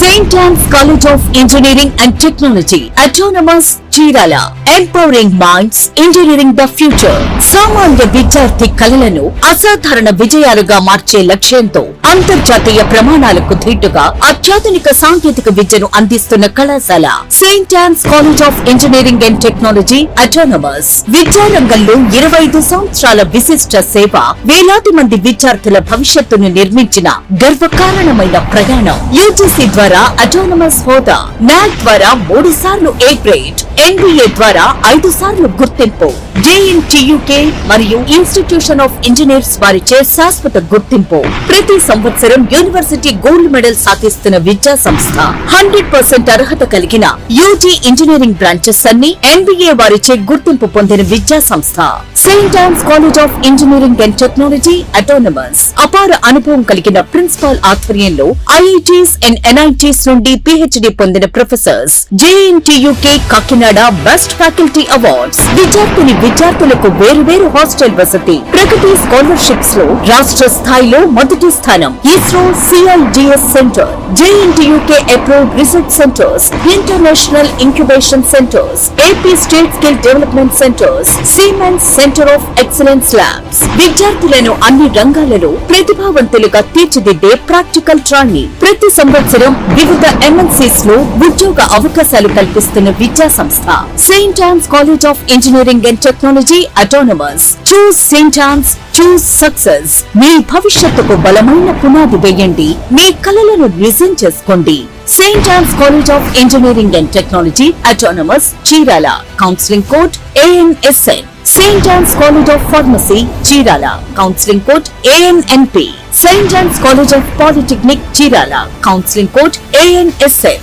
St. Anne's College of Engineering and Technology, Autonomous Chirala, Empowering Minds, Engineering the Future. సామాన్య విద్యార్థి కలలను అసాధారణ విజయాలుగా మార్చే లక్ష్యంతో అంతర్జాతీయ ప్రమాణాలకు ధీటుగా అత్యాధునిక సాంకేతిక విద్యను అందిస్తున్న కళాశాల Saint yawns college of engineering and technology autonomous. విద్యారంగంలో 25 సంవత్సరాల విశిష్ట సేవ, వేలాది మంది విద్యార్థుల భవిష్యత్తును నిర్మించిన గర్వకారణమైన ప్రయాణం. యూజీసీ ద్వారా అటానమస్ హోదా, నాక్ ద్వారా 3 సార్లు ఏ గ్రేడ్, NBA ద్వారా 5 సార్లు గుర్తింపు, JNTUK మరియు ఇన్స్టిట్యూషన్ ఆఫ్ ఇంజనీర్స్ వారిచే శాశ్వత గుర్తింపు. ప్రతి సంవత్సరం యూనివర్సిటీ గోల్డ్ మెడల్ సాధిస్తున్న విద్యా సంస్థ. 100% అర్హత కలిగిన యూజీ ఇంజనీరింగ్ బ్రాంచెస్ అన్ని NBA వారిచే గుర్తింపు పొందిన విద్యా సంస్థ Saint Ann's college of engineering and technology autonomous. అపార అనుభవం కలిగిన ప్రిన్సిపాల్ ఆధ్వర్యంలో IITs అండ్ NITs నుండి PhD పొందిన professors. JNTUK Kakinada best faculty awards. విద్యార్థులకు వేరు హాస్టల్ వసతి. ప్రగతి స్కాలర్షిప్స్ లో రాష్ట్ర స్థాయిలో మొదటి స్థానం. ISRO CIGS centre, JNTUK approved research centres, international incubation centres, AP state skill development centres, siemens centre of excellence labs. విద్యార్థులను అన్ని రంగాలలో ప్రతిభావంతులుగా తీర్చిదిద్దే ప్రాక్టికల్ ట్రైనింగ్. ప్రతి సంవత్సరం వివిధ MNCs లో ఉద్యోగ అవకాశాలు కల్పిస్తున్న విద్యా సంస్థ Saint Ann's college of engineering and technology autonomous. Choose Saint Ann's, choose success. మీ భవిష్యత్తుకు బలమైన పునాది వేయండి. మీ కలలను నిజం చేసుకోండి. Saint Ann's college of engineering and technology autonomous, Chirala. Counselling code ANSN. Saint Ann's college of pharmacy, Chirala. Counselling code ANNP. Saint Ann's college of polytechnic, Chirala. Counselling code ANSN.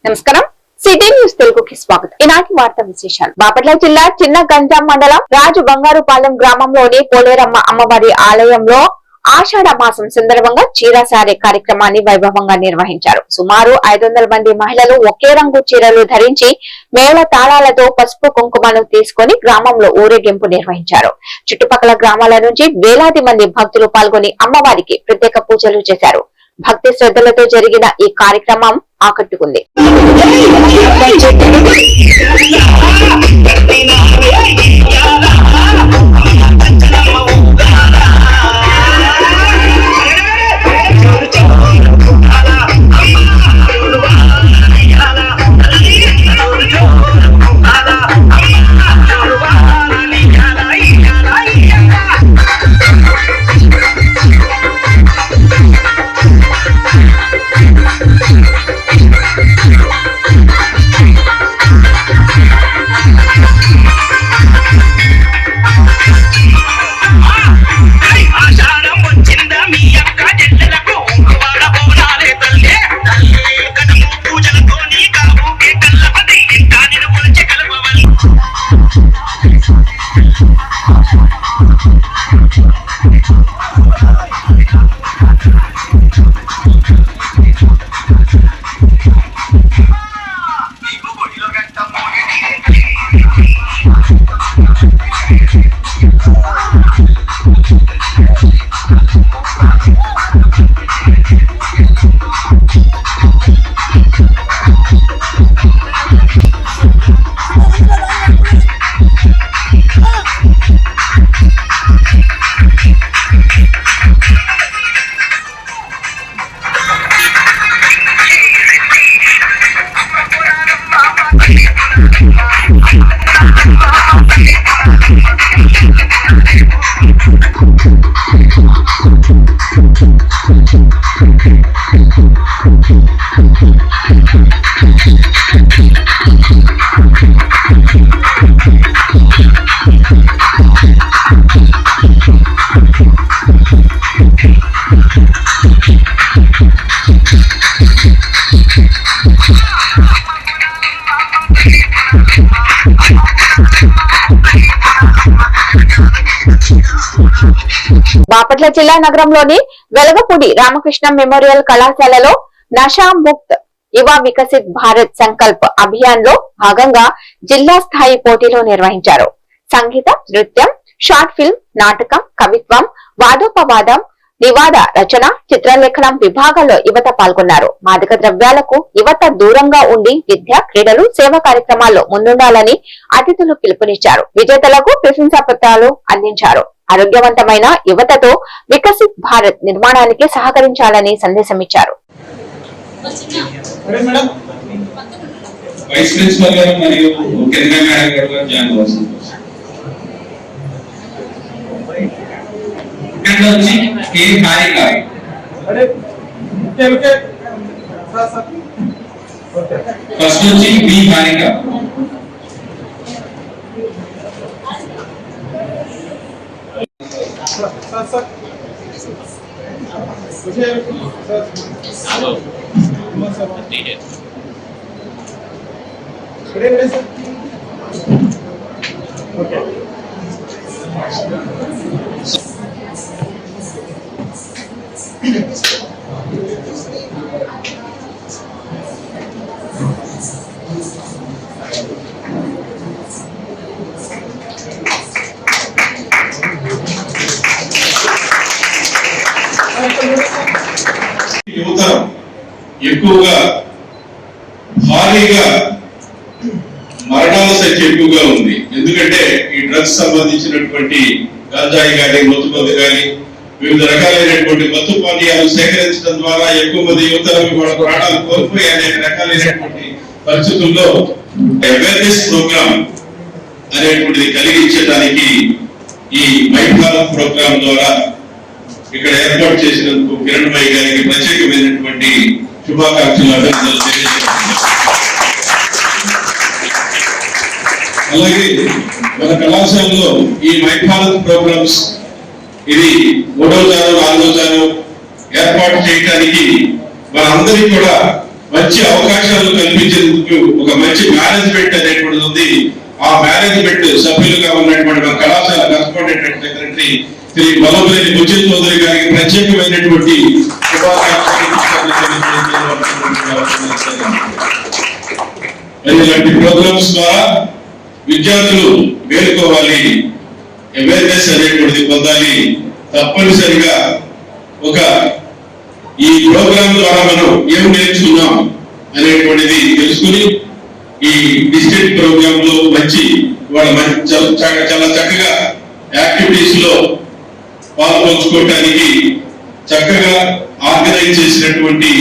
నమస్కారం, సిటీ న్యూస్ తెలుగుకి స్వాగతం. ఈనాటి వార్తా విశేషాలు. బాపట్ల జిల్లా చిన్న గంజాం మండలం రాజు బంగారుపాలెం గ్రామంలోని పోలేరమ్మ అమ్మవారి ఆలయంలో ఆషాఢ మాసం సందర్భంగా చీరసారే కార్యక్రమాన్ని వైభవంగా నిర్వహించారు. సుమారు 500 మంది మహిళలు ఒకే రంగు చీరలు ధరించి మేళ తాళాలతో పసుపు కుంకుమను తీసుకుని గ్రామంలో ఊరేగింపు నిర్వహించారు. చుట్టుపక్కల గ్రామాల నుంచి వేలాది మంది భక్తులు పాల్గొని అమ్మవారికి ప్రత్యేక పూజలు చేశారు. భక్తి శ్రద్ధలతో జరిగిన ఈ కార్యక్రమం ఆకట్టుకుంది. బాపట్ల జిల్లా నగరంలోని వెలగపూడి రామకృష్ణ మెమోరియల్ కళాశాలలో నషా ముక్త్ యువ వికసిత్ భారత్ సంకల్ప్ అభియాన్ లో భాగంగా జిల్లా స్థాయి పోటీలు నిర్వహించారు. సంగీతం, నృత్యం, షార్ట్ ఫిల్మ్, నాటకం, కవిత్వం, వాదోపవాదం, నివాద రచన, చిత్రలేఖనం విభాగాల్లో యువత పాల్గొన్నారు. మాదక ద్రవ్యాలకు యువత దూరంగా ఉండి విద్య, క్రీడలు, సేవా కార్యక్రమాల్లో ముందుండాలని అతిథులు పిలుపునిచ్చారు. విజేతలకు ప్రశంసా పత్రాలు అందించారు. ఆరోగ్యవంతమైన యువతతో వికసిత్ భారత్ నిర్మాణానికి సహకరించాలని సందేశమిచ్చారు. ఫస్ట్ వచ్చి బి హారిక, యువత ఎక్కువగా భారీగా మరణాల సంఖ్య ఎక్కువగా ఉంది. ఎందుకంటే ఈ డ్రగ్స్ సంబంధించినటువంటి గంజాయి కానీ, మత్తుమందు కానీ, వివిధ రకాలైనటువంటి మత్తు పానీయాలు సేకరించడం ద్వారా ఎక్కువ మంది యువతలకు వాళ్ళ ప్రాణాలు కోల్పోయి అనేక రకాలైనటువంటి పరిస్థితుల్లో అవేర్నెస్ ప్రోగ్రామ్ అనేటువంటిది కలిగించడానికి ఈ మై భారత్ ప్రోగ్రామ్ ద్వారా ఇక్కడ ఏర్పాటు చేసినందుకు కిరణ్ భాయ్ గారికి ప్రత్యేకమైనటువంటి శుభాకాంక్షలు, అభినందనలు తెలియజేస్తున్నాను. అలాగే మన కళాశాలలో ఈ మై భారత్ ప్రోగ్రామ్స్ ఇది 3వ తరం 4వ తరం ఏర్పాటు చేయడానికి మనందరికీ కూడా మంచి అవకాశాలు కల్పించేందుకు ఒక మంచి మేనేజ్మెంట్ అనేటువంటిది ఉంది. ఆ మేనేజ్మెంట్ సభ్యులుగా ఉన్నటువంటి మన కళాశాల కరస్పాండెంట్ సెక్రటరీ శ్రీ వల్లభనేని ముచ్చిల్ చౌదరి గారికి ప్రత్యేకమైనటువంటి ఇలాంటి ప్రోగ్రామ్స్ ద్వారా విద్యార్థులు మేలుకోవాలి, అవేర్నెస్ అనేటువంటిది పొందాలి. తప్పనిసరిగా ఒక ఈ ప్రోగ్రామ్ ద్వారా మనం ఏం నేర్చుకున్నాం అనేటువంటిది తెలుసుకుని ఈ డిస్ట్రిక్ట్ ప్రోగ్రామ్ లో మంచి వాళ్ళ చాలా చక్కగా యాక్టివిటీస్ లో పాల్పంచుకోవడానికి చక్కగా ఆర్గనైజ్ చేసినటువంటి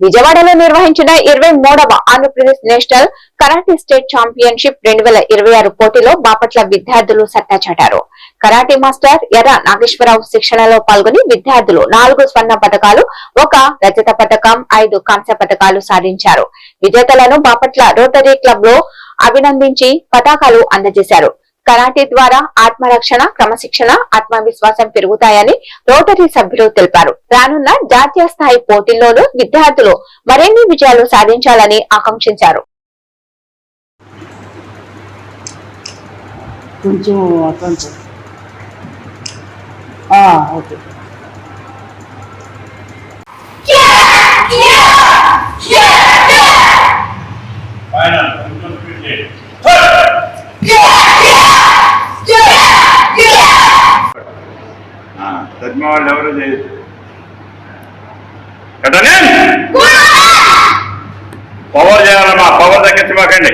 విజయవాడలో నిర్వహించిన 23వ Andhra Pradesh national karate state championship 2026 పోటీలో బాపట్ల విద్యార్థులు సత్తా చాటారు. కరాటే మాస్టర్ ఎర్ర నాగేశ్వరరావు శిక్షణలో పాల్గొని విద్యార్థులు 4 స్వర్ణ పతకాలు, 1 రజత పతకం, 5 కాంస్య పతకాలు సాధించారు. విజేతలను బాపట్ల రోటరీ క్లబ్ లో అభినందించి పతాకాలు అందజేశారు. కరాటే ద్వారా ఆత్మరక్షణ, క్రమశిక్షణ, ఆత్మవిశ్వాసం పెరుగుతాయని రోటరీ సభ్యులు తెలిపారు. రానున్న జాతీయ స్థాయి పోటీల్లోనూ విద్యార్థులు మరిన్ని విజయాలు సాధించాలని ఆకాంక్షించారు. వాళ్ళు ఎవరు చేయొచ్చు. పవర్ చేయాలమ్మా, పవర్ తగ్గించమాకండి.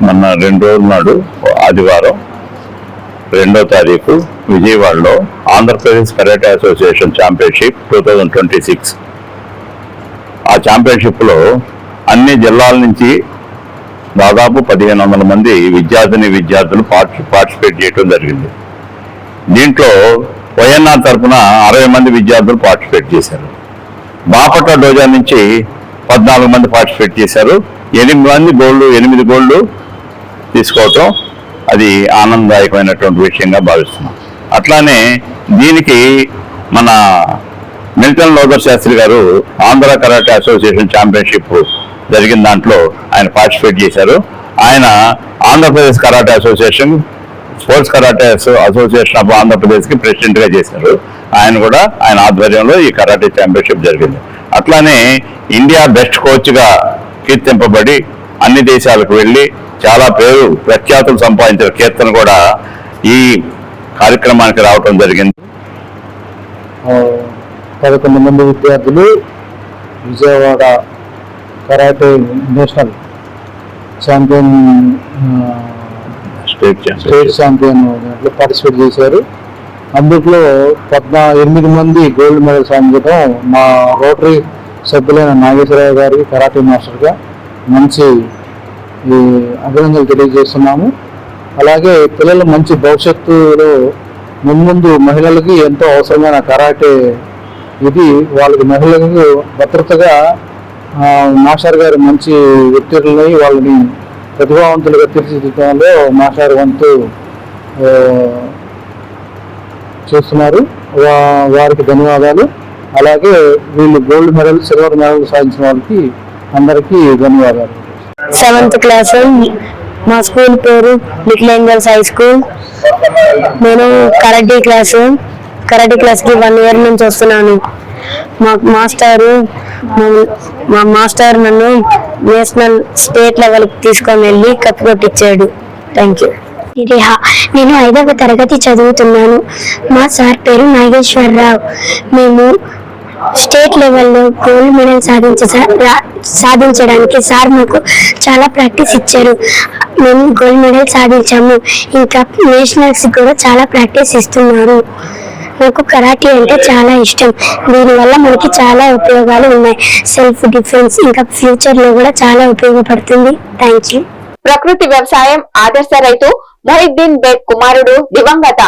మొన్న 2 రోజుల నాడు ఆదివారం 2వ తారీఖు విజయవాడలో ఆంధ్రప్రదేశ్ కరాటే అసోసియేషన్ ఛాంపియన్షిప్ 2026 ఆ ఛాంపియన్షిప్లో అన్ని జిల్లాల నుంచి దాదాపు 1500 మంది విద్యార్థులు పార్టిసిపేట్ చేయడం జరిగింది. దీంట్లో వైఎన్ఆర్ తరఫున 60 మంది విద్యార్థులు పార్టిసిపేట్ చేశారు. బాపట్ల డోజా నుంచి 14 మంది పార్టిసిపేట్ చేశారు. 8 గోల్డ్ తీసుకోవటం అది ఆనందదాయకమైనటువంటి విషయంగా భావిస్తున్నాం. అట్లానే దీనికి మన మిల్టన్ లోదర్ శాస్త్రి గారు ఆంధ్ర కరాటే అసోసియేషన్ ఛాంపియన్షిప్ జరిగిన దాంట్లో ఆయన పార్టిసిపేట్ చేశారు. ఆయన Andhra Pradesh karate association, sports karate association of ఆంధ్రప్రదేశ్కి ప్రెసిడెంట్గా చేశారు. ఆయన ఆధ్వర్యంలో ఈ కరాటే ఛాంపియన్షిప్ జరిగింది. అట్లానే ఇండియా బెస్ట్ కోచ్గా కీర్తింపబడి అన్ని దేశాలకు వెళ్ళి చాలా ప్రఖ్యాతులు సంపాదించిన కీర్తన కూడా ఈ కార్యక్రమానికి రావటం జరిగింది. 11 మంది విద్యార్థులు Vijayawada karate national champion state champion దాంట్లో పార్టిసిపేట్ చేశారు. అందులో 8 మంది గోల్డ్ మెడల్ సాధించడం మా రోటరీ సభ్యులైన నాగేశ్వరరావు గారికి కరాటే మాస్టర్గా మంచి అభినందనలు తెలియజేస్తున్నాము. అలాగే పిల్లలు మంచి భవిష్యత్తులో ముందు మహిళలకి ఎంతో అవసరమైన కరాటే ఇది. వాళ్ళకి మహిళలకు భద్రతగా మాస్టర్ గారు మంచి వ్యక్తులని వాళ్ళని ప్రతిభావంతులుగా తీర్చిదిద్దడంలో మాస్టర్ వంతు చేస్తున్నారు. వారికి ధన్యవాదాలు. అలాగే వీళ్ళు గోల్డ్ మెడల్, సిల్వర్ మెడల్ సాధించిన వాళ్ళకి అందరికీ ధన్యవాదాలు. 7th క్లాస్, మా స్కూల్ పేరు లిటిల్ ఏంజల్స్ హై స్కూల్. నేను కరాటే క్లాస్కి 1 year నుంచి వస్తున్నాను. మా మాస్టర్ నన్ను నేషనల్ స్టేట్ లెవెల్కి తీసుకొని వెళ్ళి కప్ కొట్టించాడు. Thank you. నేను 5వ తరగతి చదువుతున్నాను. మా సార్ పేరు నాగేశ్వరరావు. మేము స్టేట్ లెవెల్లో గోల్డ్ మెడల్ సాధించడానికి సార్ మాకు చాలా ప్రాక్టీస్ ఇచ్చారు. మేము గోల్డ్ మెడల్ సాధించాము. ఇంకా నేషనల్స్ కూడా చాలా ప్రాక్టీస్ ఇస్తున్నారు. నాకు కరాటే అంటే చాలా ఇష్టం. దీనివల్ల మనకి చాలా ఉపయోగాలు ఉన్నాయి. సెల్ఫ్ డిఫెన్స్, ఇంకా ఫ్యూచర్లో కూడా చాలా ఉపయోగపడుతుంది. Thank you. ప్రకృతి వ్యవసాయం ఆదర్శ రైతు మొహిద్దీన్ బేగ్ కుమారుడు దివంగత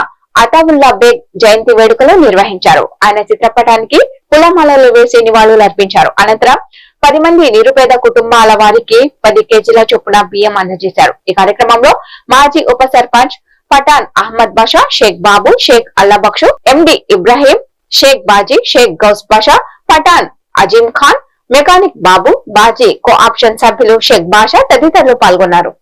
అతావుల్లా బేగ్ జయంతి వేడుకలు నిర్వహించారు. ఆయన చిత్రపటానికి పూలమాలలు వేసి నివాళులు అర్పించారు. అనంతరం 10 మంది నిరుపేద కుటుంబాల వారికి 10 kg చొప్పున బియ్యం అందజేశారు. ఈ కార్యక్రమంలో మాజీ ఉప సర్పంచ్ పఠాన్ అహ్మద్ బాషా, షేక్ బాబు, షేక్ అల్లాబక్షు, ఎండి ఇబ్రాహీం, షేక్ బాజీ, షేక్ గౌస్ బాషా, పఠాన్ అజీం ఖాన్, మెకానిక్ బాబు, బాజీ కో ఆప్షన్ సభ్యులు షేక్ బాషా తదితరులు పాల్గొన్నారు.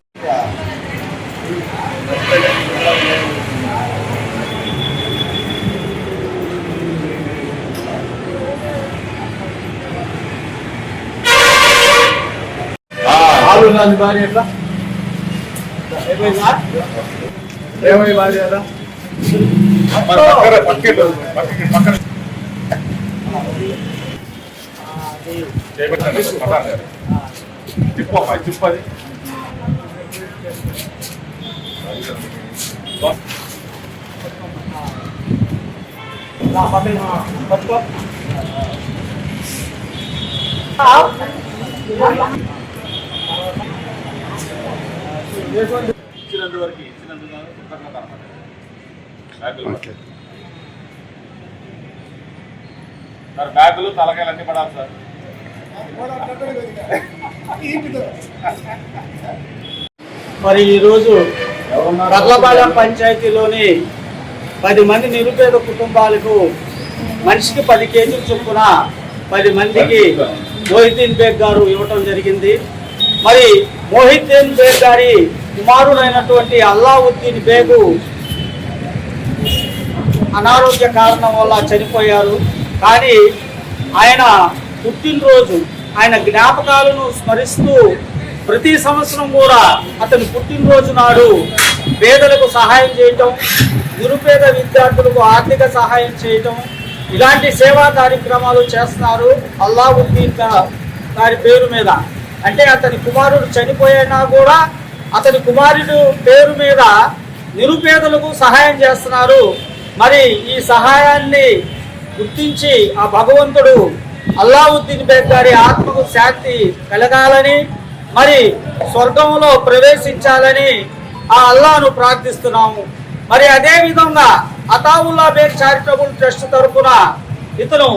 బ్యాగులు తలకాయలు అన్ని పడాలి సార్. మరి ఈరోజు పర్లపాలెం పంచాయతీలోని 10 మంది నిరుపేద కుటుంబాలకు మనిషికి 10 kg చొప్పున 10 మందికి మొహిద్దీన్ బేగ్ గారు ఇవ్వటం జరిగింది. మరి మొహిద్దీన్ బేగ్ గారి కుమారుడైనటువంటి అల్లావుద్దీన్ బేగు అనారోగ్య కారణం వల్ల చనిపోయారు. కానీ ఆయన పుట్టినరోజు, ఆయన జ్ఞాపకాలను స్మరిస్తూ ప్రతి సంవత్సరం కూడా అతని పుట్టినరోజు నాడు పేదలకు సహాయం చేయటం, నిరుపేద విద్యార్థులకు ఆర్థిక సహాయం చేయటం, ఇలాంటి సేవా కార్యక్రమాలు చేస్తున్నారు అల్లావుద్దీన్ గారి పేరు మీద. అంటే అతని కుమారుడు చనిపోయినా కూడా అతని కుమారుడు పేరు మీద నిరుపేదలకు సహాయం చేస్తున్నారు. మరి ఈ సహాయాన్ని గుర్తించి ఆ భగవంతుడు అల్లావుద్దీన్ బేగ్ గారి ఆత్మకు శాంతి కలగాలని, మరి స్వర్గంలో ప్రవేశించాలని ఆ అల్లాను ప్రార్థిస్తున్నాము. మరి అదే విధంగా అతావుల్లా బేగ్ చారిటబుల్ ట్రస్ట్ తరఫున ఇతను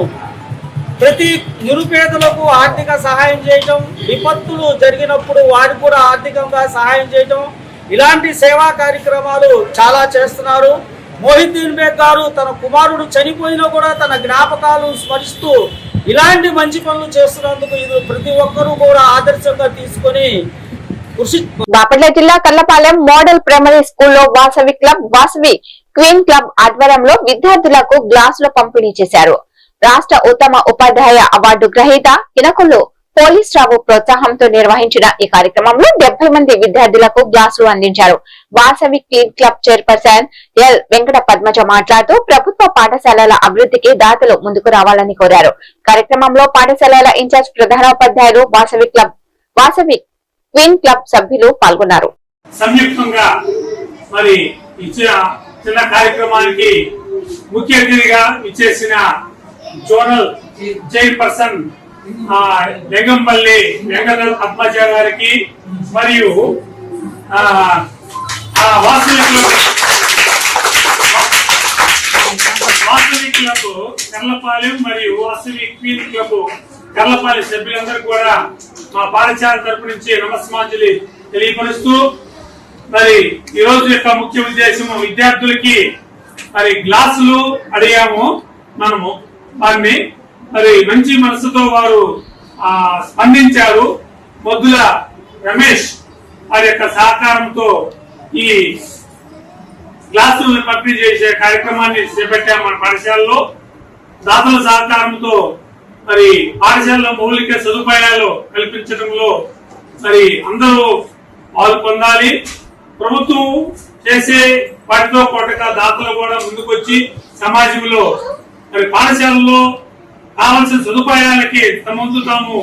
ప్రతి నిరుపేదలకు ఆర్థిక సహాయం చేయటం, విపత్తులు జరిగినప్పుడు వారికి కూడా ఆర్థికంగా సహాయం చేయటం, ఇలాంటి సేవా కార్యక్రమాలు చాలా చేస్తున్నారు. మొహిద్దీన్ బేగ్ గారు తన కుమారుడు చనిపోయినా కూడా తన జ్ఞాపకాలు స్మరిస్తూ ఇలాంటి మంచి పనులు చేస్తున్నందుకు ఇది ప్రతి ఒక్కరూ కూడా ఆదర్శంగా తీసుకొని కృషి. బాపట్ల జిల్లా కల్లపాలెం మోడల్ ప్రైమరీ స్కూల్లో Vasavi club, Vasavi queen club ఆధ్వర్యంలో విద్యార్థులకు గ్లాసులు పంపిణీ చేశారు. రాష్ట్ర ఉత్తమ ఉపాధ్యాయ అవార్డు గ్రహీత కినకొల్లు పోలీస్ రావు ప్రోత్సాహంతో నిర్వహించిన ఈ కార్యక్రమంలో 70 మంది విద్యార్థులకు గ్లాసులు అందించారు. Vasavi clean club chairperson L Venkata Padmaja మాట్లాడుతూ ప్రభుత్వ పాఠశాలల అభివృద్ధికి దాతలు ముందుకు రావాలని కోరారు. కార్యక్రమంలో పాఠశాలల ఇన్ఛార్జ్ ప్రధానోపాధ్యాయులు, వాసవి క్వీన్ క్లబ్ సభ్యులు పాల్గొన్నారు. సంయుక్తంగా మరి ఇచ్చిన చిన్న కార్యక్రమానికి ముఖ్య అతిథిగా ఇచ్చేసిన జోనల్ చైర్పర్సన్ లెంగంపల్లి వెంకట పద్మజ గారికి మరియు వాసవి క్లబ్ కర్లపాలెం మరియు వాసవి క్వీన్ క్లబ్ కర్లపాలెం సభ్యులందరూ కూడా మా పాఠశాల తరపు నుంచి నమస్మాంజలి తెలియపరుస్తూ మరి ఈ రోజు యొక్క ముఖ్య ఉద్దేశం విద్యార్థులకి మరి గ్లాసులు అడిగాము. మనము వారిని మరి మంచి మనసుతో వారు స్పందించారు. మొద్దుల రమేష్ వారి యొక్క సహకారంతో ఈ గ్లాసులను పంపిణీ చేసే కార్యక్రమాన్ని చేపట్టాము. మన పాఠశాలలో దాతల సహకారంతో మరి పాఠశాలలో మౌలిక సదుపాయాలు కల్పించడంలో మరి అందరూ పాలు పొందాలి. ప్రభుత్వం చేసే వాటితో పాటుగా దాతలు కూడా ముందుకొచ్చి సమాజంలో మరి పాఠశాలలో కావాల్సిన సదుపాయాలకి తమంతు తాము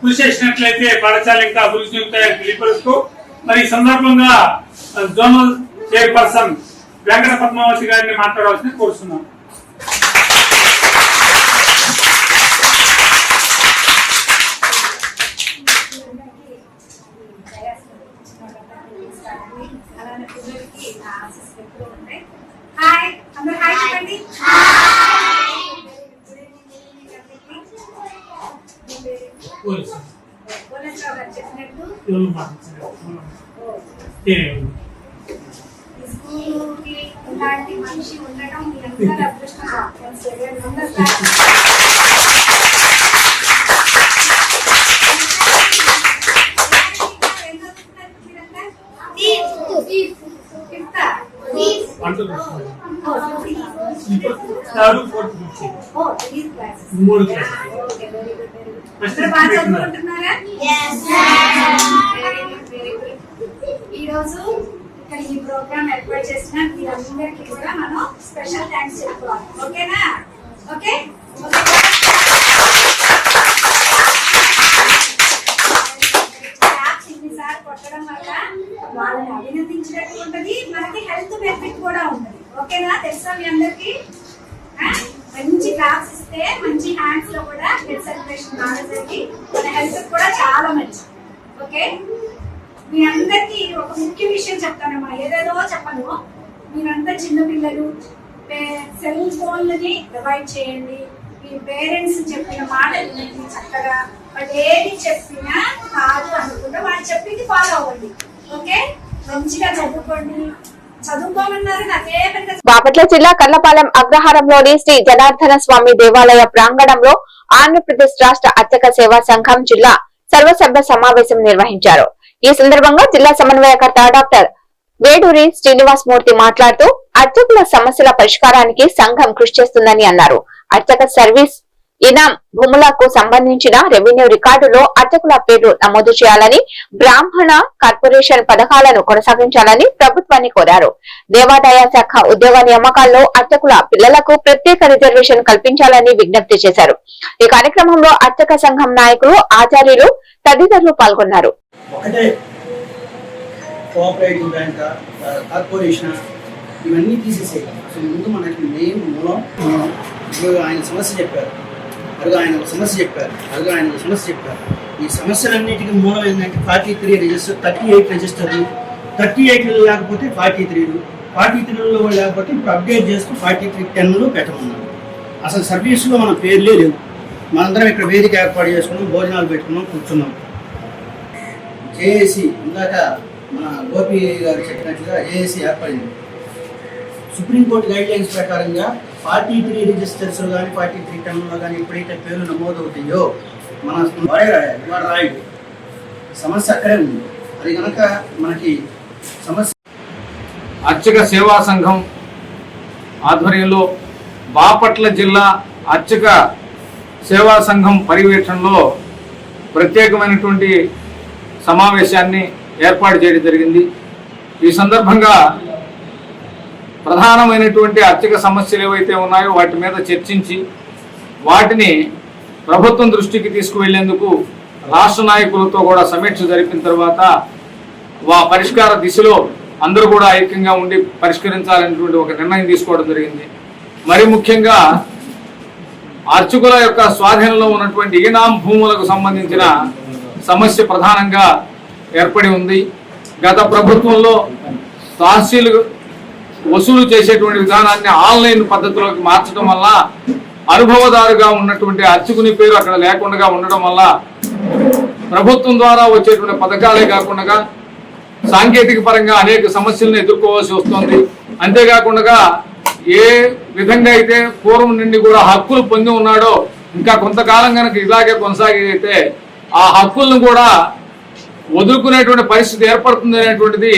కృషి చేసినట్లయితే పాఠశాల ఇంకా అభివృద్ధి చెందుతాయని తెలియపరుస్తూ మరి ఈ సందర్భంగా జోనల్ చైర్పర్సన్ వెంకట పద్మావతి గారిని మాట్లాడవలసింది కోరుతున్నాను. ఇలాంటి మనిషి ఉండటం మీ అందరి అదృష్టంగా ఈ రోజు ఇక్కడ ఈ ప్రోగ్రామ్ ఏర్పాటు చేసిన మీరందరికీ కూడా మనం స్పెషల్ థ్యాంక్స్ చెప్పుకోవాలి. ఓకేనా? ఓకే, ఇన్నిసార్లు కొట్టడం వల్ల వాళ్ళని అభినందించినట్టు ఉంటది, మనకి హెల్త్ బెనిఫిట్ కూడా ఉంటది. ఓకేనా? తెలుసా మీ అందరికి? మంచి క్లాప్స్ ఇస్తే మంచి హ్యాండ్స్ లో కూడా బ్లడ్ సర్క్యులేషన్ బాగా జరిగి మన హెల్త్ కూడా చాలా మంచిది. ఓకే, మీ అందరికి ఒక ముఖ్య విషయం చెప్తానమ్మా, ఏదేదో చెప్పను. మీరంతా చిన్నపిల్లలు, సెల్ ఫోన్లని అవాయిడ్ చేయండి. మీ పేరెంట్స్ చెప్పిన మాటలు చక్కగా వాళ్ళు ఏది చెప్పినా కాదు అనుకుంటే వాళ్ళు చెప్పింది ఫాలో అవ్వండి. ఓకే, మంచిగా చదువుకోండి. బాపట్ల జిల్లా కల్లపాలెం అగ్రహారంలోని శ్రీ జనార్దన స్వామి దేవాలయ ప్రాంగణంలో ఆంధ్రప్రదేశ్ రాష్ట్ర అర్చక సేవా సంఘం జిల్లా సర్వసభ్య సమావేశం నిర్వహించారు. ఈ సందర్భంగా జిల్లా సమన్వయకర్త డాక్టర్ వేడూరి శ్రీనివాస్ మూర్తి మాట్లాడుతూ అర్చకుల సమస్యల పరిష్కారానికి సంఘం కృషి చేస్తుందని అన్నారు. అర్చక సర్వీస్ ఇనాం భూములకు సంబంధించిన రెవెన్యూ రికార్డులో అర్చకుల పేరు నమోదు చేయాలని, బ్రాహ్మణ కార్పొరేషన్ పథకాలను కొనసాగించాలని ప్రభుత్వాన్ని కోరారు. దేవాదాయ శాఖ ఉద్యోగ నియామకాల్లో అర్చకుల పిల్లలకు ప్రత్యేక రిజర్వేషన్ కల్పించాలని విజ్ఞప్తి చేశారు. ఈ కార్యక్రమంలో అర్చక సంఘం నాయకులు, ఆచార్యులు తదితరులు పాల్గొన్నారు. ఇవన్నీ తీసేసేయాలి. అసలు ముందు మనకి మెయిన్ మూలం ఆయన సమస్య చెప్పారు, అరుగు ఆయన ఒక సమస్య చెప్పారు, అరుగు ఆయన ఒక సమస్య చెప్పారు. ఈ సమస్యలన్నిటికీ మూలం ఏంటంటే 43 రిజిస్టర్, 38 రిజిస్టర్లు, 38 లేకపోతే 43లు, 43లో లేకపోతే ఇప్పుడు అప్డేట్ చేస్తూ 4310లో పెట్టమన్నారు. అసలు సర్వీస్లో మన పేర్లే లేవు. మనందరం ఇక్కడ వేదిక ఏర్పాటు చేసుకున్నాం, భోజనాలు పెట్టుకున్నాం, కూర్చున్నాం. జేఏసీ ఇందాక మన గోపి గారు చెప్పినట్టుగా జేఏసీ ఏర్పడింది. సుప్రీంకోర్టు గైడ్ లైన్స్ ప్రకారంగా 43 రిజిస్టర్స్ కానీ 43 టర్మ్లో కానీ ఎప్పుడైతే పేర్లు నమోదవుతాయో మన వాడే రాయాలి, వాడు రాయుడు. సమస్య అక్కడే ఉంది. అది కనుక మనకి సమస్య. అర్చక సేవా సంఘం ఆధ్వర్యంలో బాపట్ల జిల్లా అర్చక సేవా సంఘం పర్యవేక్షణలో ప్రత్యేకమైనటువంటి సమావేశాన్ని ఏర్పాటు చేయడం జరిగింది. ఈ సందర్భంగా ప్రధానమైనటువంటి అర్చక సమస్యలు ఏవైతే ఉన్నాయో వాటి మీద చర్చించి వాటిని ప్రభుత్వం దృష్టికి తీసుకువెళ్లేందుకు రాష్ట్ర నాయకులతో కూడా సమీక్ష జరిపిన తర్వాత పరిష్కార దిశలో అందరూ కూడా ఐక్యంగా ఉండి పరిష్కరించాలనేటువంటి ఒక నిర్ణయం తీసుకోవడం జరిగింది. మరి ముఖ్యంగా అర్చకుల యొక్క స్వాధీనంలో ఉన్నటువంటి ఈనాం భూములకు సంబంధించిన సమస్య ప్రధానంగా ఏర్పడి ఉంది. గత ప్రభుత్వంలో తహసీలు వసూలు చేసేటువంటి విధానాన్ని ఆన్లైన్ పద్ధతిలోకి మార్చడం వల్ల అనుభవదారుగా ఉన్నటువంటి అర్చకుని పేరు అక్కడ లేకుండా ఉండడం వల్ల ప్రభుత్వం ద్వారా వచ్చేటువంటి పథకాలే కాకుండా సాంకేతిక పరంగా అనేక సమస్యలను ఎదుర్కోవాల్సి వస్తుంది. అంతేకాకుండా ఏ విధంగా అయితే పూర్వం నుండి కూడా హక్కులు పొంది ఉన్నాడో ఇంకా కొంతకాలం కనుక ఇలాగే కొనసాగితే ఆ హక్కులను కూడా వదులుకునేటువంటి పరిస్థితి ఏర్పడుతుంది అనేటువంటిది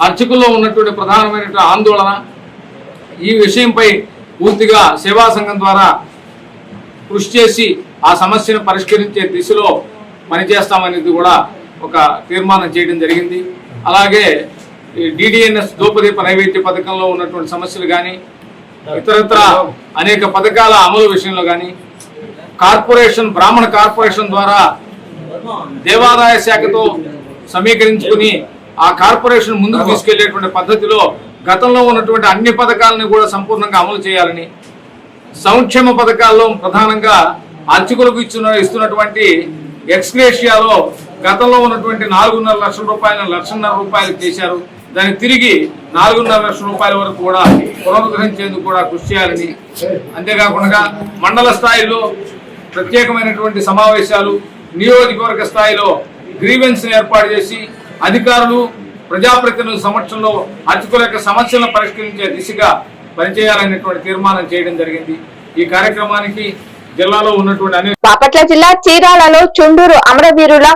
అర్చకుల్లో ఉన్నటువంటి ప్రధానమైనటువంటి ఆందోళన. ఈ విషయంపై పూర్తిగా సేవా సంఘం ద్వారా కృషి చేసి ఆ సమస్యను పరిష్కరించే దిశలో పనిచేస్తామనేది కూడా ఒక తీర్మానం చేయడం జరిగింది. అలాగే DDNS దోపదీప నైవేద్య పథకంలో ఉన్నటువంటి సమస్యలు కానీ ఇతరత్ర అనేక పథకాల అమలు విషయంలో కానీ బ్రాహ్మణ కార్పొరేషన్ ద్వారా దేవాదాయ శాఖతో సమీకరించుకుని ఆ కార్పొరేషన్ ముందుకు తీసుకెళ్లేటువంటి పద్ధతిలో గతంలో ఉన్నటువంటి అన్ని పథకాలను కూడా సంపూర్ణంగా అమలు చేయాలని, సంక్షేమ పథకాల్లో ప్రధానంగా అర్చకులకు ఇస్తున్నటువంటి ఎక్స్గ్రేషియాలో గతంలో ఉన్నటువంటి 4.5 లక్షల రూపాయలను 1.5 లక్షలు చేశారు. దాన్ని తిరిగి 4.5 లక్షల రూపాయల వరకు కూడా పునరుద్ధరించేందుకు కూడా కృషి చేయాలని, అంతేకాకుండా మండల స్థాయిలో ప్రత్యేకమైనటువంటి సమావేశాలు, నియోజకవర్గ స్థాయిలో గ్రీవెన్స్ ఏర్పాటు చేసి అధికారులు ప్రజాప్రతినిధుల సమక్షంలో అర్చకుల యొక్క సమస్యలను పరిష్కరించే దిశగా పనిచేయాలనేటువంటి తీర్మానం చేయడం జరిగింది. ఈ కార్యక్రమానికి జిల్లాలో ఉన్నటువంటి బాపట్ల జిల్లా చీరాలలో చుండూరు అమరవీరుల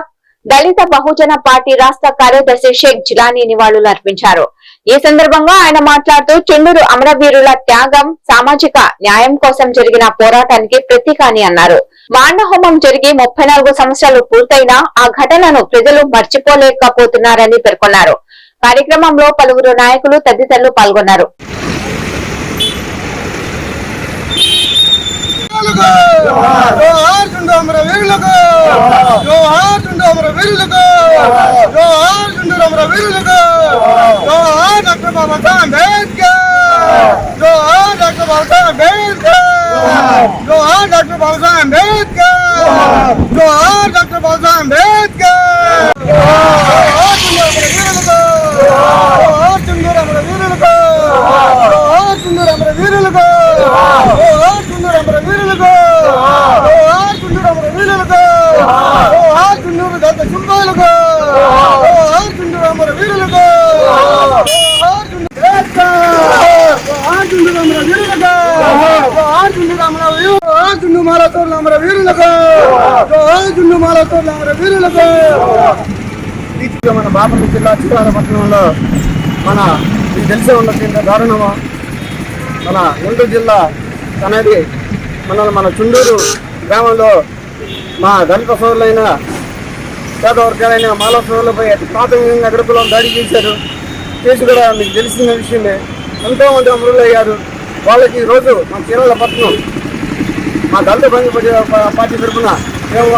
దళిత బహుజన పార్టీ రాష్ట్ర కార్యదర్శి షేక్ జిలానీ నివాళులు అర్పించారు. ఈ సందర్భంగా ఆయన మాట్లాడుతూ చుండూరు అమరవీరుల త్యాగం సామాజిక న్యాయం కోసం జరిగిన పోరాటానికి ప్రతీక అని అన్నారు. మారణహోమం జరిగి 34 సంవత్సరాలు పూర్తయినా ఆ ఘటనను ప్రజలు మర్చిపోలేకపోతున్నారని పేర్కొన్నారు. కార్యక్రమంలో పలువురు నాయకులు తదితరులు పాల్గొన్నారు. మన బాపట్ల జిల్లా చీరాల పట్టణంలో మీకు తెలిసే ఉన్నటువంటి దారుణము మన గుంటూరు జిల్లా అనేది మన చుండూరు గ్రామంలో మా దళిత సోదరులైన పేద వర్గాలైన మానవ సోదరులపై అతి ప్రాథమికంగా గడుపులో దాడి చేశారు. కేసు కూడా మీకు తెలిసిన విషయమే. ఎంతోమంది అమరులు అయ్యారు. వాళ్ళకి ఈరోజు మా చీరాల పట్టణం మా దళిత బంధు పార్టీ తరఫున మేము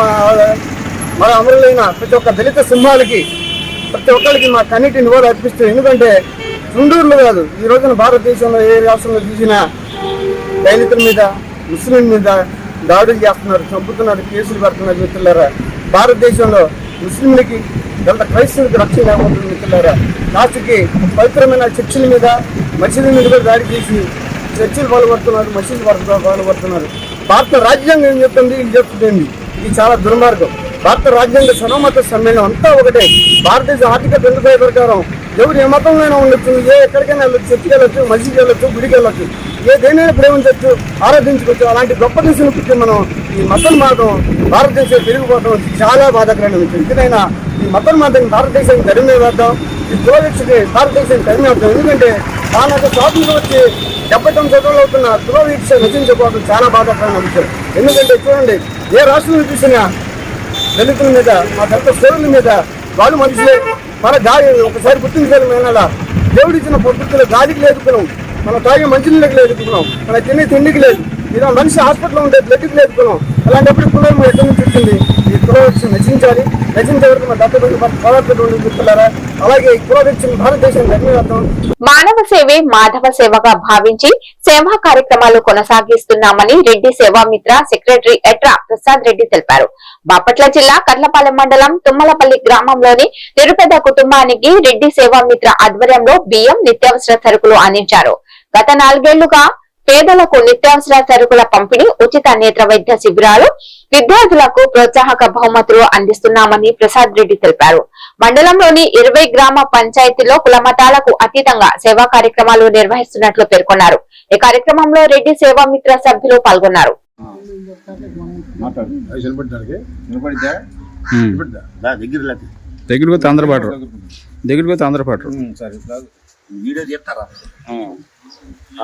మా అమరులైన ప్రతి ఒక్క దళిత సింహాలకి ప్రతి ఒక్కరికి మా కన్నీటి నివాళులు అర్పిస్తాం. ఎందుకంటే చుండూరులో కాదు, ఈ రోజున భారతదేశంలో ఏ రాష్ట్రంలో చూసినా దళితుల మీద ముస్లిం మీద దాడులు చేస్తున్నారు, చంపుతున్నారు, కేసులు పెడుతున్నారు. మిత్రులారా, భారతదేశంలో ముస్లింలకి దళిత క్రైస్తవులకి రక్షణ లేకపోతుంది. మిత్రులారా, లాస్ట్కి పవిత్రమైన చర్చిల మీద మసీదుల మీద కూడా దాడి చేసి చర్చిలు పాల్పడుతున్నారు, మసీదులు పాల్పడుతున్నారు. భారత రాజ్యాంగం ఏం చెప్తుంది, ఇది చెప్తుంది. ఇది చాలా దుర్మార్గం. భారత రాజ్యాంగ సర్వమత సమ్మేళనం అంతా ఒకటే. భారతదేశ ఆర్టికల్ 25 ప్రకారం ఎవరు ఏ మతంలోనే ఉండొచ్చు, ఎక్కడికైనా వెళ్ళొచ్చు, చర్చికి వెళ్ళొచ్చు, మసీదుకి వెళ్ళొచ్చు, గుడికి వెళ్ళొచ్చు, ఏదైనా ప్రేమించవచ్చు, ఆరాధించుకోవచ్చు. అలాంటి గొప్ప దేశం పుట్టి మనం ఈ మతం మాత్రం భారతదేశం పెరిగిపోవడం చాలా బాధాకరమైన విషయం. ఎందుకైనా ఈ మతం మాత్రం భారతదేశానికి తరిమే వేద్దాం, ఈ తులవిక్షకి భారతదేశానికి తరిమే వేద్దాం. ఎందుకంటే దాని స్వాతంత్రం వచ్చి 79 సంవత్సరాలు అవుతున్న తులవిక్ష నశించకపోవడం చాలా బాధాకరమైన విషయం. ఎందుకంటే చూడండి, ఏ రాష్ట్రంలో చూసినా దళితుల మీద, మా దళిత సోదరుల మీద వాళ్ళు మనుషులే. మన గాలి ఒకసారి గుర్తించాలి. దేవుడు ఇచ్చిన ప్రకృతిలో గాలికి లేదుకున్నాం, మనం తాగే మంచినీళ్ళకి లేదుకున్నాం, మన తినే తిండికి లేదు, ఇలా మనిషి హాస్పిటల్లో ఉండే బ్లడ్కి లేదుకున్నాం. అలాంటప్పుడు కులం ఎక్కడి నుంచి వచ్చింది? ఈ కులవృక్షం నశించాలి. నశించే వరకు మా దత్తపడి గుర్తులారా. అలాగే ఈ కులవృక్షం భారతదేశం ధన్యవాదం. మానవ సేవే మాధవ సేవగా భావించి సేవా కార్యక్రమాలు కొనసాగిస్తున్నామని రెడ్డి సేవామిత్ర సెక్రటరీ ఎట్రా ప్రసాద్ రెడ్డి తెలిపారు. బాపట్ల జిల్లా కర్లపాలెం మండలం తుమ్మలపల్లి గ్రామంలోని నిరుపేద కుటుంబానికి రెడ్డి సేవామిత్ర ఆధ్వర్యంలో బియ్యం, నిత్యావసర సరుకులు అందించారు. గత 4 ఏళ్లుగా పేదలకు నిత్యావసర సరుకుల పంపిణీ, ఉచిత నేత్ర వైద్య శిబిరాలు, విద్యార్థులకు ప్రోత్సాహక బహుమతులు అందిస్తున్నామని ప్రసాద్ రెడ్డి తెలిపారు. మండలంలోని 20 గ్రామ పంచాయతీలో కులమతాలకు అతీతంగా సేవా కార్యక్రమాలు నిర్వహిస్తున్నట్లు పేర్కొన్నారు. ఈ కార్యక్రమంలో రెడ్డి సేవామిత్ర సభ్యులు పాల్గొన్నారు.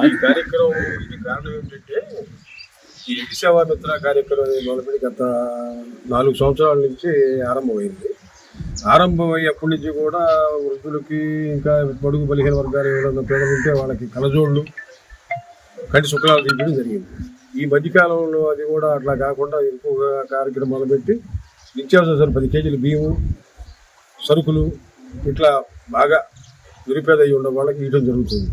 ఈ కార్యక్రమం ఇది కారణం ఏంటంటే, ఈ రెడ్డి సేవామిత్ర కార్యక్రమం మొదలుపెట్టి గత 4 సంవత్సరాల నుంచి ఆరంభమైంది. ఆరంభమయ్యేప్పటి నుంచి కూడా వృద్ధులకి, ఇంకా పొడుగు బలహీన వర్గాలు ఎవరైనా పేదలు ఉంటే వాళ్ళకి కలజోళ్ళు, కంటి శుక్లాలు తీయడం జరిగింది. ఈ మధ్యకాలంలో అది కూడా అట్లా కాకుండా ఇంకొక కార్యక్రమం మొదలుపెట్టి నిత్యావసర 10 కేజీలు బియ్యము, సరుకులు ఇట్లా బాగా నిరుపేద అయ్యి ఉన్న వాళ్ళకి ఇవ్వడం జరుగుతుంది.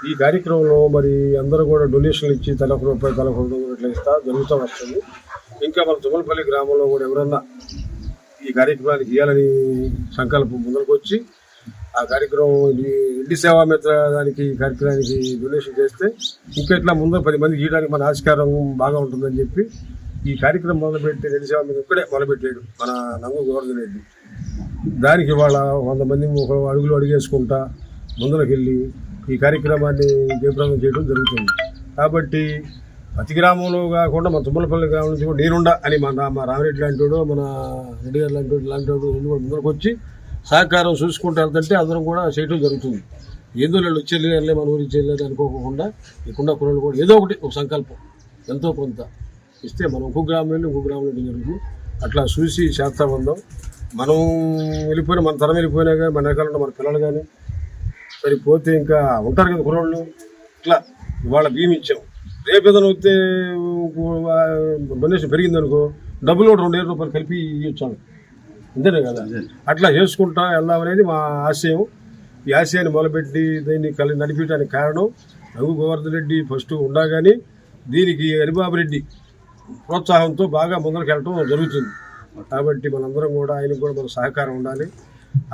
ఈ కార్యక్రమంలో మరి అందరూ కూడా డొనేషన్లు ఇచ్చి తల రూపాయి, తల 200 ఇట్లా జరుగుతూ వస్తుంది. ఇంకా మన తుమ్మలపల్లి గ్రామంలో కూడా ఎవరన్నా ఈ కార్యక్రమానికి ఇవ్వాలని సంకల్పం ముందరకు వచ్చి ఆ కార్యక్రమం రెడ్డి సేవామిత్ర దానికి కార్యక్రమానికి డొనేషన్ చేస్తే ఇంకా ఇట్లా ముందు 10 మందికి ఇవ్వడానికి మన ఆస్కారం బాగా ఉంటుందని చెప్పి ఈ కార్యక్రమం మొదలుపెట్టి రెడ్డి సేవామిత్ర ఒక్కడే మొదలుపెట్టాడు మన నంగు గోవర్ధన్ రెడ్డి. దానికి వాళ్ళ 100 మంది అడుగులు అడిగేసుకుంటా ముందరకు వెళ్ళి ఈ కార్యక్రమాన్ని జయప్రదం చేయడం జరుగుతుంది. కాబట్టి ప్రతి గ్రామంలో కాకుండా మన తుమ్మలపల్లి గ్రామం నుంచి కూడా నేనుండా అని మా రామిరెడ్డి లాంటి, మన రెడ్డి గారు లాంటి ముందరకు వచ్చి సహకారం చూసుకుంటూ వెళ్తుంటే అందరం కూడా చేయడం జరుగుతుంది. ఏదో వాళ్ళు వచ్చేళ్ళే మన ఊరికి చేయలేదు అనుకోకుండా ఇకుండా కుర్రలు కూడా ఏదో ఒకటి ఒక సంకల్పం ఎంతో కొంత ఇస్తే మనం ఇంకో గ్రామం వెళ్ళి ఇంకో గ్రామం వెళ్ళి జరుగుతుంది. అట్లా చూసి చేస్తా ఉందాం. మనం వెళ్ళిపోయినా, మన తరం వెళ్ళిపోయినా కానీ మన రకాల మన పిల్లలు కానీ సరిపోతే ఇంకా ఉంటారు కదా కుర్రోళ్ళు. ఇట్లా ఇవాళ బియ్యం ఇచ్చాం, రేపు ఏదైనా వస్తే డొనేషన్ పెరిగిందనుకో డబ్బులు కూడా 2,000 రూపాయలు కలిపి ఇచ్చాను, అంతేనే కదా. అట్లా చేసుకుంటా వెళ్దామనేది మా ఆశయం. ఈ ఆశయాన్ని మొదలుపెట్టి దీన్ని నడిపించడానికి కారణం నంగు గోవర్ధన్ రెడ్డి ఫస్ట్ ఉండగానే దీనికి హరిబాబు రెడ్డి ప్రోత్సాహంతో బాగా ముందరికి వెళ్ళటం జరుగుతుంది. కాబట్టి మనందరం కూడా ఆయనకు కూడా మన సహకారం ఉండాలి.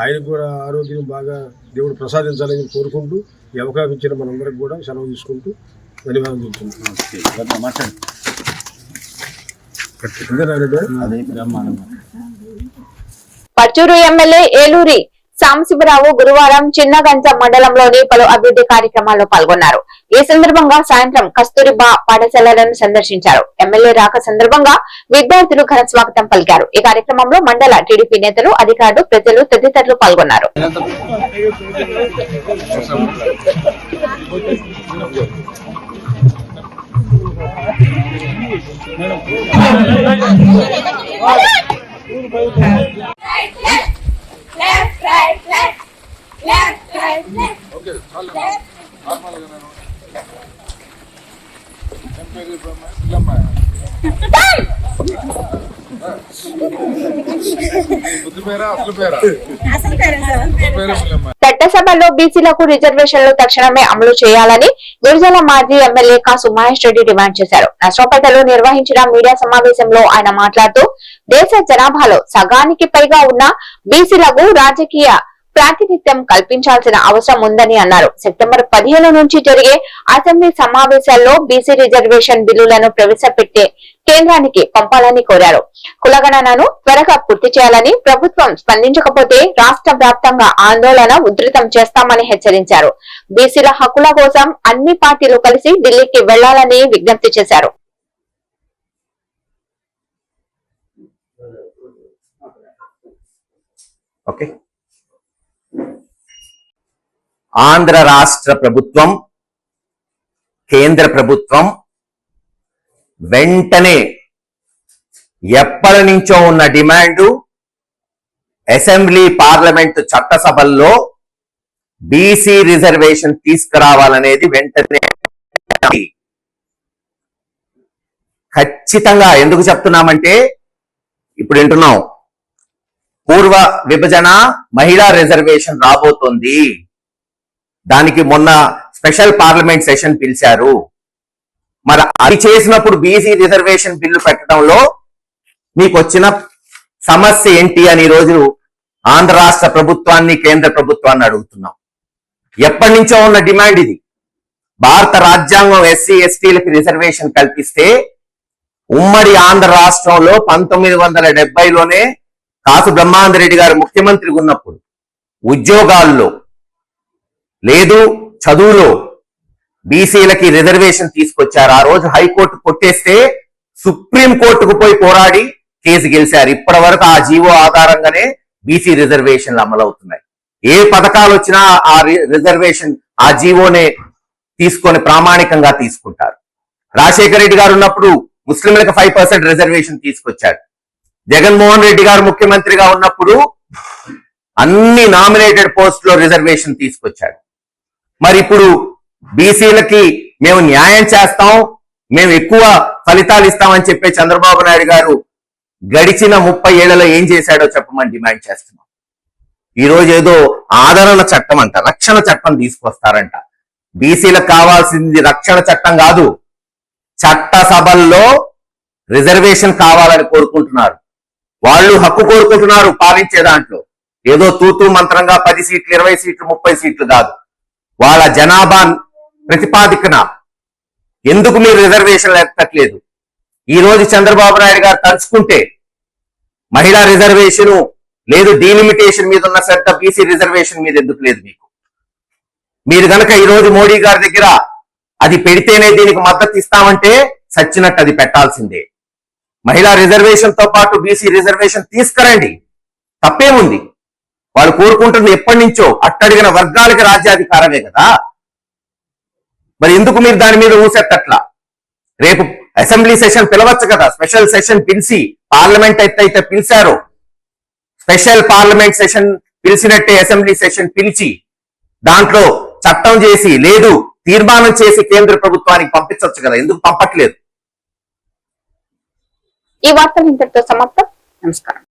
ఆయనకు కూడా ఆరోగ్యం బాగా దేవుడు ప్రసాదించాలని కోరుకుంటూ ఈ అవకాశం ఇచ్చిన మనందరికి కూడా సెలవు తీసుకుంటూ ధన్యవాదాలు చెప్తున్నాను. పర్చూరు ఎమ్మెల్యే ఏలూరి సాంబశివరావు గురువారం చిన్నగంజ మండలంలోని పలు అభివృద్ధి కార్యక్రమాల్లో పాల్గొన్నారు. ఈ సందర్భంగా సాయంత్రం కస్తూరిబా పాఠశాలలను సందర్శించారు. ఎమ్మెల్యే రాక సందర్భంగా విద్యార్థులు ఘన స్వాగతం పలికారు. ఈ కార్యక్రమంలో మండల టీడీపీ నేతలు, అధికారులు, ప్రజలు తదితరులు పాల్గొన్నారు. Left, right, left. Left, right, left. Okay, left. చట్టసభలో బీసీలకు రిజర్వేషన్లు తక్షణమే అమలు చేయాలని గురిజాల మాజీ ఎమ్మెల్యే కాసు మహేష్ రెడ్డి డిమాండ్ చేశారు. నర్సరావుపేటలో నిర్వహించిన మీడియా సమావేశంలో ఆయన మాట్లాడుతూ దేశ జనాభాలో సగానికి పైగా ఉన్న బీసీలకు రాజకీయ ప్రాతినిధ్యం కల్పించాల్సిన అవసరం ఉందని అన్నారు. సెప్టెంబర్ 15 నుంచి జరిగే అసెంబ్లీ సమావేశాల్లో బీసీ రిజర్వేషన్ బిల్లులను ప్రవేశపెట్టే కేంద్రానికి పంపాలని కోరారు. కులగణనను త్వరగా పూర్తి చేయాలని, ప్రభుత్వం స్పందించకపోతే రాష్ట్ర వ్యాప్తంగా ఆందోళన ఉధృతం చేస్తామని హెచ్చరించారు. బీసీల హక్కుల కోసం అన్ని పార్టీలు కలిసి ఢిల్లీకి వెళ్లాలని విజ్ఞప్తి చేశారు. ఆంధ్ర రాష్ట్ర ప్రభుత్వం, కేంద్ర ప్రభుత్వం వెంటనే ఎప్పటి నుంచో ఉన్న డిమాండు అసెంబ్లీ పార్లమెంటు చట్టసభల్లో బీసీ రిజర్వేషన్ తీసుకురావాలనేది వెంటనే ఖచ్చితంగా. ఎందుకు చెప్తున్నామంటే ఇప్పుడు వింటున్నాం, పూర్వ విభజన మహిళా రిజర్వేషన్ రాబోతోంది. దానికి మొన్న స్పెషల్ పార్లమెంట్ సెషన్ పిలిచారు. మరి అది చేసినప్పుడు బీసీ రిజర్వేషన్ బిల్లు పెట్టడంలో మీకు వచ్చిన సమస్య ఏంటి అని ఈరోజు ఆంధ్ర రాష్ట్ర ప్రభుత్వాన్ని, కేంద్ర ప్రభుత్వాన్ని అడుగుతున్నాం. ఎప్పటి నుంచో ఉన్న డిమాండ్ ఇది. భారత రాజ్యాంగం ఎస్సీ ఎస్టీలకి రిజర్వేషన్ కల్పిస్తే ఉమ్మడి ఆంధ్ర రాష్ట్రంలో 1970లోనే కాసు బ్రహ్మానందరెడ్డి గారు ముఖ్యమంత్రిగా ఉన్నప్పుడు ఉద్యోగాల్లో లేదు చదువులో బీసీలకి రిజర్వేషన్ తీసుకొచ్చారు. ఆ రోజు హైకోర్టు కొట్టేస్తే సుప్రీం కోర్టుకు పోయి పోరాడి కేసు గెలిచారు. ఇప్పటి వరకు ఆ జీవో ఆధారంగానే బీసీ రిజర్వేషన్లు అమలవుతున్నాయి. ఏ పథకాలు వచ్చినా ఆ రిజర్వేషన్ ఆ జీవోనే తీసుకొని ప్రామాణికంగా తీసుకుంటారు. రాజశేఖర రెడ్డి గారు ఉన్నప్పుడు ముస్లింలకు 5% రిజర్వేషన్ తీసుకొచ్చారు. జగన్మోహన్ రెడ్డి గారు ముఖ్యమంత్రిగా ఉన్నప్పుడు అన్ని నామినేటెడ్ పోస్టులో రిజర్వేషన్ తీసుకొచ్చారు. మరి ఇప్పుడు బీసీలకి మేము న్యాయం చేస్తాం, మేము ఎక్కువ ఫలితాలు ఇస్తామని చెప్పే చంద్రబాబు నాయుడు గారు గడిచిన 30 ఏళ్లలో ఏం చేశాడో చెప్పమని డిమాండ్ చేస్తున్నాం. ఈ రోజు ఏదో ఆదరణ చట్టం అంట, రక్షణ చట్టం తీసుకొస్తారంట. బీసీలకు కావాల్సింది రక్షణ చట్టం కాదు, చట్టసభల్లో రిజర్వేషన్ కావాలని కోరుకుంటున్నారు. వాళ్ళు హక్కు కోరుకుంటున్నారు పాలించే దాంట్లో. ఏదో తూతూ మంత్రంగా 10 సీట్లు 20 సీట్లు 30 సీట్లు కాదు. వాళ్ళ జనాభా ప్రతిపాదికన ఎందుకు మీరు రిజర్వేషన్లు ఎత్తట్లేదు? ఈ రోజు చంద్రబాబు నాయుడు గారు తలుచుకుంటే మహిళా రిజర్వేషన్ లేదు, డీలిమిటేషన్ మీద ఉన్న శ్రద్ధ బీసీ రిజర్వేషన్ మీద ఎందుకు లేదు మీకు? మీరు గనక ఈ రోజు మోడీ గారి దగ్గర అది పెడితేనే దీనికి మద్దతు ఇస్తామంటే సచ్చినట్టు అది పెట్టాల్సిందే. మహిళా రిజర్వేషన్ తో పాటు బీసీ రిజర్వేషన్ తీసుకురండి, తప్పేముంది? వాళ్ళు కోరుకుంటుంది ఎప్పటి నుంచో అట్టడిగిన వర్గాలకి రాజ్యాధికారమే కదా. మరి ఎందుకు మీరు దాని మీద ఊసెత్తట్లా? రేపు అసెంబ్లీ సెషన్ పిలవచ్చు కదా, స్పెషల్ సెషన్ పిలిచి పార్లమెంట్ అయితే పిలిచారు, స్పెషల్ పార్లమెంట్ సెషన్ పిలిచినట్టే అసెంబ్లీ సెషన్ పిలిచి దాంట్లో చట్టం చేసి లేదు తీర్మానం చేసి కేంద్ర ప్రభుత్వానికి పంపించవచ్చు కదా, ఎందుకు పంపట్లేదు? ఈ వార్తలు ఇంతటితో సమాప్తం. నమస్కారం.